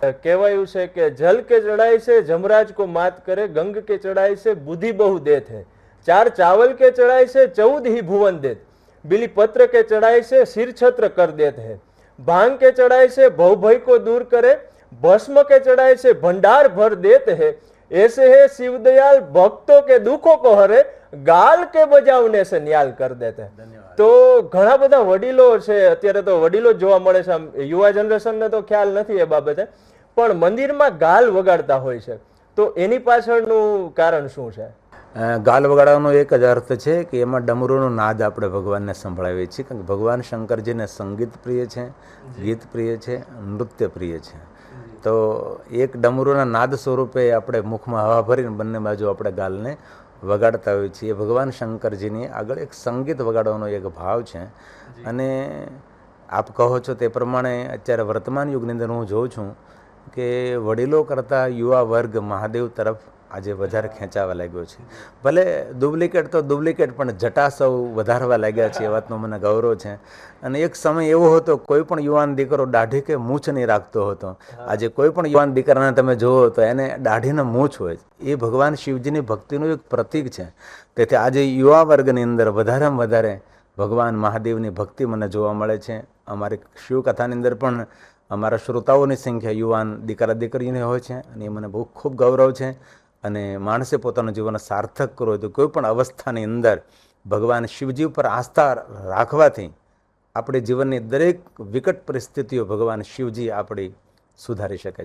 કહેવાયું છે કે જલ કે ચढ़ाई से जमराज को मात करे, गंग के चढ़ाई से बुद्धि बहु देत है, चार चावल के चढ़ाई से 14 ही भुवन देत, बिली पत्र के चढ़ाई से सिर छत्र कर देत है, भांग के चढ़ाई से भवभय को दूर करे, भस्म के चढ़ाई से भंडार भर देत है, ऐसे है शिवदयाल भक्तों के दुखों को हरे, गाल के बजावने से न्याल कर देते हैं। તો ઘણા બધા વડીલો છે, અત્યારે તો વડીલો જોવા મળે છે, યુવા જનરેશનને તો ખ્યાલ નથી એ બાબતે, પણ મંદિરમાં ગાલ વગાડતા હોય છે, તો એની પાછળનું કારણ શું છે? ગાલ વગાડવાનો એક જ અર્થ છે કે એમાં ડમરૂનો નાદ આપણે ભગવાનને સંભળાવીએ છીએ, કારણ કે ભગવાન શંકરજીને સંગીત પ્રિય છે, ગીત પ્રિય છે, નૃત્ય પ્રિય છે. તો એક ડમરૂના નાદ સ્વરૂપે આપણે મુખમાં હવા ભરીને બંને બાજુ આપણે ગાલને વગાડતા હોઈએ છીએ. ભગવાન શંકરજીની આગળ એક સંગીત વગાડવાનો એક ભાવ છે. અને આપ કહો છો તે પ્રમાણે અત્યારે વર્તમાન યુગની અંદર હું જોઉં છું કે વડીલો કરતાં યુવા વર્ગ મહાદેવ તરફ આજે વધારે ખેંચાવા લાગ્યો છે. ભલે ડુપ્લિકેટ તો ડુપ્લિકેટ, પણ જટાસવ વધારવા લાગ્યા છે, એ વાતનો મને ગૌરવ છે. અને એક સમય એવો હતો કોઈ પણ યુવાન દીકરો દાઢી કે મૂછ નહીં રાખતો હતો. આજે કોઈ પણ યુવાન દીકરાને તમે જુઓ તો એને દાઢીને મૂછ હોય. એ ભગવાન શિવજીની ભક્તિનું એક પ્રતીક છે. તેથી આજે યુવા વર્ગની અંદર વધારેમાં વધારે ભગવાન મહાદેવની ભક્તિ મને જોવા મળે છે. અમારી શિવકથાની અંદર પણ અમારા શ્રોતાઓની સંખ્યા યુવાન દીકરા દીકરીની હોય છે, અને એ મને બહુ ખૂબ ગૌરવ છે. અને માણસે પોતાનું જીવન સાર્થક કરવું હોય તો કોઈ પણ અવસ્થાની અંદર ભગવાન શિવજી ઉપર આસ્થા રાખવાથી આપણી જીવનની દરેક વિકટ પરિસ્થિતિઓ ભગવાન શિવજી આપણી સુધારી શકે છે.